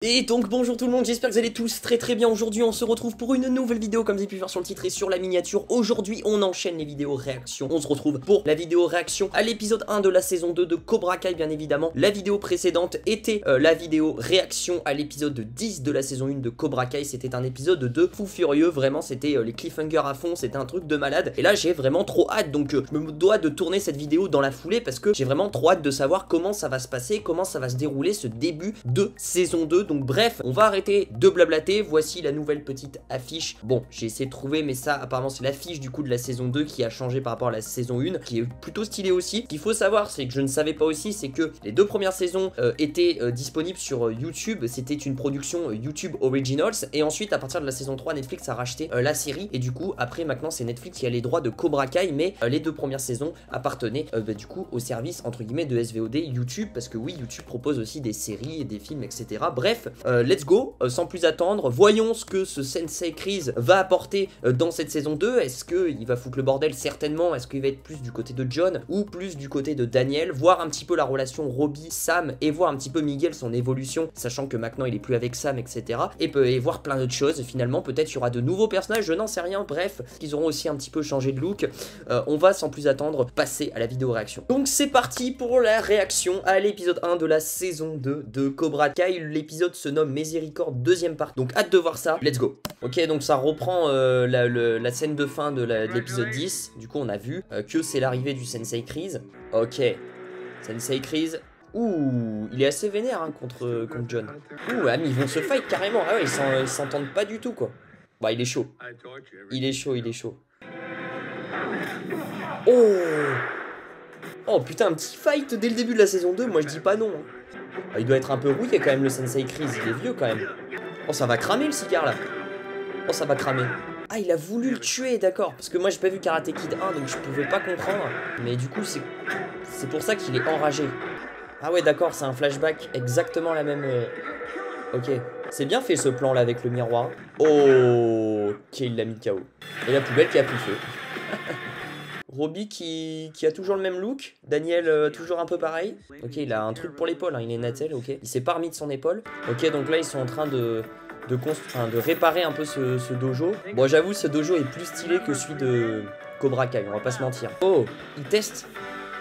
Et donc bonjour tout le monde, j'espère que vous allez tous très bien. Aujourd'hui on se retrouve pour une nouvelle vidéo comme vous avez pu voir sur le titre et sur la miniature. Aujourd'hui on enchaîne les vidéos réactions. On se retrouve pour la vidéo réaction à l'épisode 1 de la saison 2 de Cobra Kai bien évidemment. La vidéo précédente était la vidéo réaction à l'épisode 10 de la saison 1 de Cobra Kai. C'était un épisode de fou furieux, vraiment c'était les cliffhangers à fond, c'était un truc de malade. Et là j'ai vraiment trop hâte, donc je me dois de tourner cette vidéo dans la foulée parce que j'ai vraiment trop hâte de savoir comment ça va se passer, comment ça va se dérouler ce début de saison 2. Donc bref, on va arrêter de blablater. Voici la nouvelle petite affiche. Bon, j'ai essayé de trouver, mais ça apparemment c'est l'affiche du coup de la saison 2 qui a changé par rapport à la saison 1, qui est plutôt stylée aussi. Ce qu'il faut savoir, c'est que je ne savais pas aussi, c'est que les deux premières saisons étaient disponibles sur YouTube. C'était une production YouTube Originals, et ensuite à partir de la saison 3, Netflix a racheté la série, et du coup après maintenant c'est Netflix qui a les droits de Cobra Kai, mais les deux premières saisons appartenaient du coup au service entre guillemets de SVOD YouTube, parce que oui, YouTube propose aussi des séries et des films, etc. Bref, let's go, sans plus attendre, voyons ce que ce Sensei Kreese va apporter dans cette saison 2. Est-ce qu'il va foutre le bordel? Certainement. Est-ce qu'il va être plus du côté de John ou plus du côté de Daniel? Voir un petit peu la relation Robbie, Sam, et voir un petit peu Miguel, son évolution, sachant que maintenant il est plus avec Sam, etc. Et voir plein d'autres choses. Finalement, peut-être il y aura de nouveaux personnages, je n'en sais rien. Bref, ils auront aussi un petit peu changé de look. On va sans plus attendre passer à la vidéo réaction. Donc c'est parti pour la réaction à l'épisode 1 de la saison 2 de Cobra Kai. L'épisode se nomme Miséricorde deuxième partie. Donc hâte de voir ça, let's go. Ok, donc ça reprend la scène de fin de l'épisode 10. Du coup on a vu que c'est l'arrivée du Sensei Kreese. Ok, Sensei Kreese. Ouh, il est assez vénère hein, contre John. Ouh, ah, mais ils vont se fight carrément. Ah ouais, ils s'entendent pas du tout quoi. Bah il est chaud. Il est chaud, il est chaud. Oh, oh putain, un petit fight dès le début de la saison 2, moi je dis pas non. Il doit être un peu rouillé quand même le Sensei Kreese, il est vieux quand même. Oh ça va cramer le cigare là. Oh ça va cramer. Ah il a voulu le tuer, d'accord. Parce que moi j'ai pas vu Karate Kid 1 donc je pouvais pas comprendre. Mais du coup c'est pour ça qu'il est enragé. Ah ouais d'accord, c'est un flashback, exactement la même... Ok, c'est bien fait ce plan là avec le miroir. Oh, ok, il l'a mis KO. Et la poubelle qui a pris feu. Robbie qui a toujours le même look. Daniel toujours un peu pareil. Ok, il a un truc pour l'épaule, hein, il est natel, ok. Il s'est pas remis de son épaule. Ok, donc là ils sont en train de réparer un peu ce dojo. Bon, j'avoue, ce dojo est plus stylé que celui de Cobra Kai, on va pas se mentir. Oh, il teste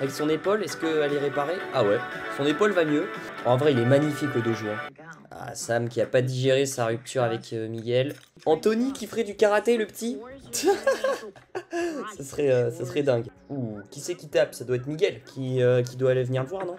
avec son épaule, est-ce qu'elle est réparée? Ah ouais, son épaule va mieux. En vrai, il est magnifique le dojo. Hein. Ah, Sam qui a pas digéré sa rupture avec Miguel. Anthony qui ferait du karaté, le petit. ça serait dingue. Ouh, qui c'est qui tape? Ça doit être Miguel qui doit aller venir le voir, non?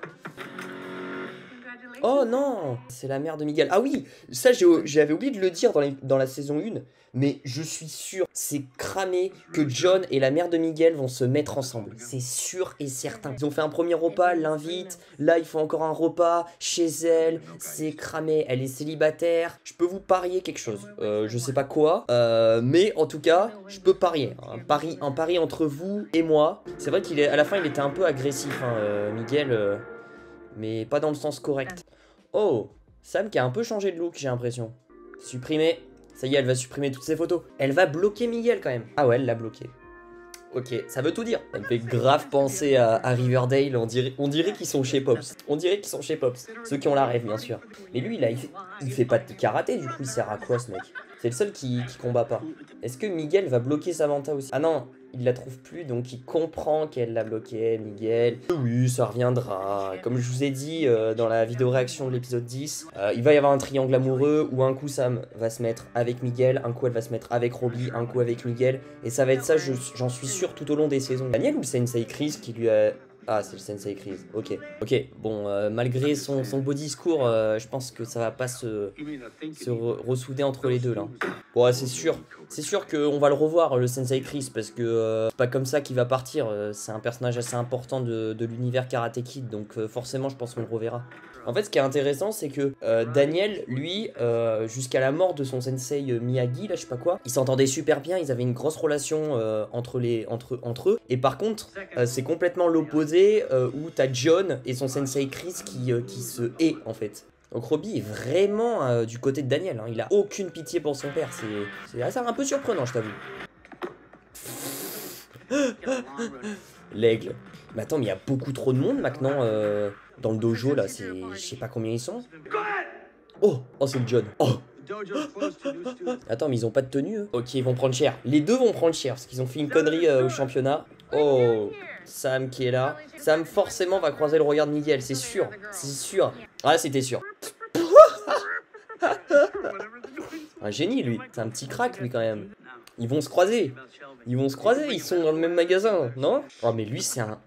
Oh non, c'est la mère de Miguel. Ah oui, ça j'avais oublié de le dire dans la saison 1, mais je suis sûr, c'est cramé que John et la mère de Miguel vont se mettre ensemble. C'est sûr et certain. Ils ont fait un premier repas, l'invite, là il faut encore un repas chez elle, c'est cramé, elle est célibataire. Je peux vous parier quelque chose, je sais pas quoi, mais en tout cas, je peux parier. Un pari entre vous et moi. C'est vrai qu'à la fin il était un peu agressif, hein, Miguel... mais pas dans le sens correct. Oh, Sam qui a un peu changé de look, j'ai l'impression. Supprimer. Ça y est, elle va supprimer toutes ses photos. Elle va bloquer Miguel quand même. Ah ouais, elle l'a bloqué. Ok, ça veut tout dire. Ça me fait grave penser à Riverdale. On dirait qu'ils sont chez Pops. On dirait qu'ils sont chez Pops. Ceux qui ont la rêve, bien sûr. Mais lui, là, il fait pas de karaté, du coup, il sert à quoi, ce mec? C'est le seul qui combat pas. Est-ce que Miguel va bloquer Samantha aussi? Ah non, il la trouve plus, donc il comprend qu'elle l'a bloqué, Miguel. Oui, ça reviendra. Comme je vous ai dit dans la vidéo réaction de l'épisode 10, il va y avoir un triangle amoureux où un coup Sam va se mettre avec Miguel, un coup elle va se mettre avec Robbie, un coup avec Miguel. Et ça va être ça, j'en suis sûr, tout au long des saisons. Daniel ou le Sensei Kreese qui lui a... Ah, c'est le Sensei Kreese, ok. Ok, bon, malgré son beau discours, je pense que ça va pas se ressouder entre les deux, là. Bon, ouais, c'est sûr qu'on va le revoir, le Sensei Kreese, parce que c'est pas comme ça qu'il va partir. C'est un personnage assez important de l'univers Karate Kid, donc forcément, je pense qu'on le reverra. En fait, ce qui est intéressant, c'est que Daniel, lui, jusqu'à la mort de son sensei Miyagi, là, je sais pas quoi, ils s'entendaient super bien, ils avaient une grosse relation entre eux. Et par contre, c'est complètement l'opposé où t'as John et son sensei Kreese qui se hait, en fait. Donc Robbie est vraiment du côté de Daniel, hein. Il a aucune pitié pour son père, c'est un peu surprenant, je t'avoue. L'aigle. Mais attends, mais il y a beaucoup trop de monde maintenant dans le dojo là, je sais pas combien ils sont. Oh, oh c'est le John. Oh. Attends, mais ils ont pas de tenue eux. Ok, ils vont prendre cher. Les deux vont prendre cher parce qu'ils ont fait une connerie au championnat. Oh, Sam qui est là. Sam forcément va croiser le regard de Miguel, c'est sûr. C'est sûr. Ah, c'était sûr. Un génie lui. C'est un petit crack lui quand même. Ils vont se croiser. Ils vont se croiser, ils sont dans le même magasin, non? Oh mais lui c'est un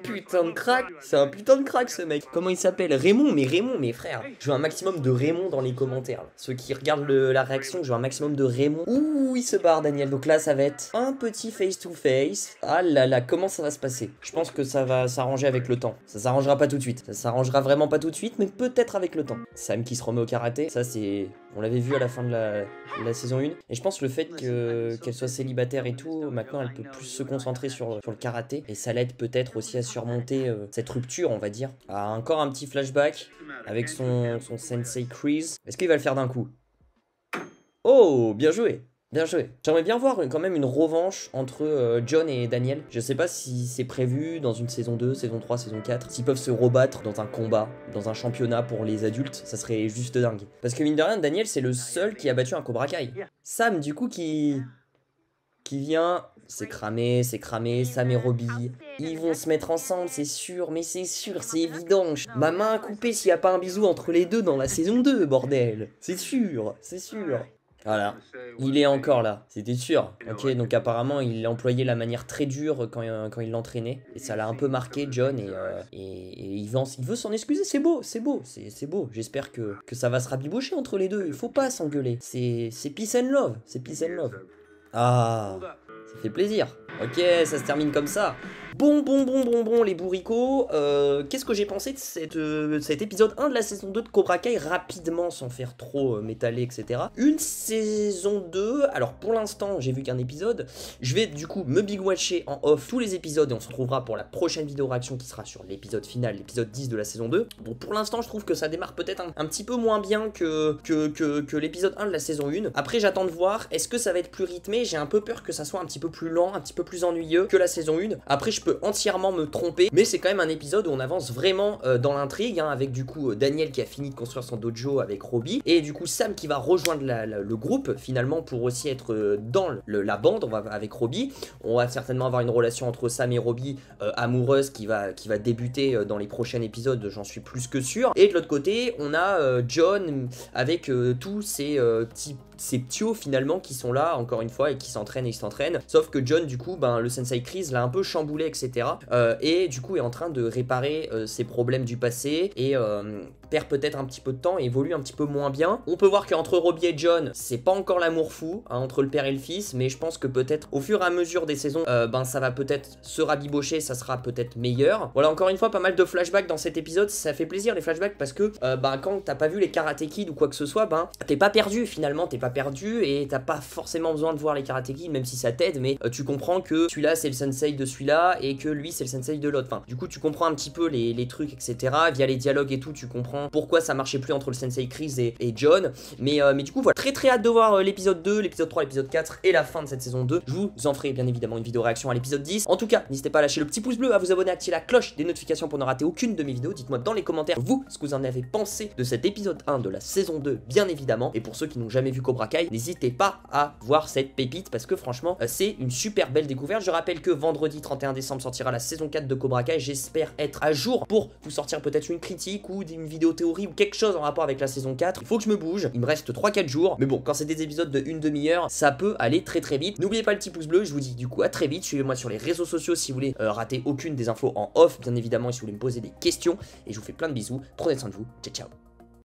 putain de crack. C'est un putain de crack ce mec. Comment il s'appelle? Raymond, mes frères. Je veux un maximum de Raymond dans les commentaires. Là. Ceux qui regardent la réaction, je veux un maximum de Raymond. Ouh, il se barre Daniel. Donc là ça va être un petit face to face. Ah là là, comment ça va se passer? Je pense que ça va s'arranger avec le temps. Ça s'arrangera pas tout de suite. Ça s'arrangera vraiment pas tout de suite, mais peut-être avec le temps. Sam qui se remet au karaté, ça c'est... On l'avait vu à la fin de la saison 1. Et je pense le fait qu'elle soit célibataire et tout, maintenant elle peut plus se concentrer sur le karaté. Et ça l'aide peut-être aussi à surmonter cette rupture, on va dire. Ah, encore un petit flashback avec son sensei Chris. Est-ce qu'il va le faire d'un coup? Oh, bien joué! Bien joué. J'aimerais bien voir quand même une revanche entre John et Daniel. Je sais pas si c'est prévu dans une saison 2, saison 3, saison 4. S'ils peuvent se rebattre dans un combat, dans un championnat pour les adultes, ça serait juste dingue. Parce que mine de rien, Daniel c'est le seul qui a battu un Cobra Kai. Sam du coup qui vient... C'est cramé, Sam et Robbie. Ils vont se mettre ensemble, c'est sûr, mais c'est sûr, c'est évident. Ma main a coupé s'il n'y a pas un bisou entre les deux dans la saison 2, bordel. C'est sûr, c'est sûr. Voilà, il est encore là, c'était sûr. Ok, donc apparemment il employait la manière très dure quand il l'entraînait. Et ça l'a un peu marqué, John, et il veut s'en excuser, c'est beau. J'espère que ça va se rabibocher entre les deux, il faut pas s'engueuler. C'est peace and love, Ah, ça fait plaisir. Ok, ça se termine comme ça. Bon, les bourricots. Qu'est-ce que j'ai pensé de cet épisode 1 de la saison 2 de Cobra Kai, rapidement, sans faire trop m'étaler, etc. Une saison 2, alors pour l'instant, j'ai vu qu'un épisode. Je vais du coup me big-watcher en off tous les épisodes et on se retrouvera pour la prochaine vidéo réaction qui sera sur l'épisode final, l'épisode 10 de la saison 2. Bon, pour l'instant, je trouve que ça démarre peut-être un petit peu moins bien que l'épisode 1 de la saison 1. Après, j'attends de voir, est-ce que ça va être plus rythmé? J'ai un peu peur que ça soit un petit peu plus lent, un petit peu plus ennuyeux que la saison 1. Après, je peux entièrement me tromper, mais c'est quand même un épisode où on avance vraiment dans l'intrigue, hein, avec du coup Daniel qui a fini de construire son dojo avec Robbie, et du coup Sam qui va rejoindre le groupe finalement pour aussi être dans la bande. Avec Robbie, on va certainement avoir une relation entre Sam et Robbie amoureuse qui va débuter dans les prochains épisodes, j'en suis plus que sûr. Et de l'autre côté, on a John avec tous ces ptios finalement qui sont là encore une fois et qui s'entraînent, sauf que John du coup le sensei Chris l'a un peu chamboulé, etc. Et du coup est en train de réparer ses problèmes du passé et perd peut-être un petit peu de temps et évolue un petit peu moins bien. On peut voir qu'entre Robbie et John, c'est pas encore l'amour fou, hein, entre le père et le fils, mais je pense que peut-être au fur et à mesure des saisons, ça va peut-être se rabibocher, ça sera peut-être meilleur. Voilà, encore une fois, pas mal de flashbacks dans cet épisode, ça fait plaisir les flashbacks parce que quand t'as pas vu les Karate Kid ou quoi que ce soit, t'es pas perdu finalement, t'es pas perdu et t'as pas forcément besoin de voir les Karate Kid, même si ça t'aide, mais tu comprends que celui-là c'est le sensei de celui-là et que lui c'est le sensei de l'autre. Enfin, du coup tu comprends un petit peu les trucs, etc. Via les dialogues et tout, tu comprends pourquoi ça marchait plus entre le sensei Chris et John. Mais du coup voilà, très hâte de voir l'épisode 2, l'épisode 3, l'épisode 4 et la fin de cette saison 2. Je vous en ferai bien évidemment une vidéo réaction à l'épisode 10. En tout cas, n'hésitez pas à lâcher le petit pouce bleu, à vous abonner, à activer la cloche des notifications pour ne rater aucune de mes vidéos. Dites-moi dans les commentaires vous ce que vous en avez pensé de cet épisode 1 de la saison 2 bien évidemment. Et pour ceux qui n'ont jamais vu Cobra Kai, n'hésitez pas à voir cette pépite parce que franchement c'est une super belle découverte. Je rappelle que vendredi 31 décembre sortira la saison 4 de Cobra Kai. J'espère être à jour pour vous sortir peut-être une critique ou une vidéo théorie ou quelque chose en rapport avec la saison 4. Il faut que je me bouge, il me reste 3-4 jours, mais bon, quand c'est des épisodes de une demi-heure, ça peut aller très vite. N'oubliez pas le petit pouce bleu, je vous dis du coup à très vite. Suivez-moi sur les réseaux sociaux si vous voulez rater aucune des infos en off bien évidemment, et si vous voulez me poser des questions, et je vous fais plein de bisous. Prenez soin de vous, ciao ciao.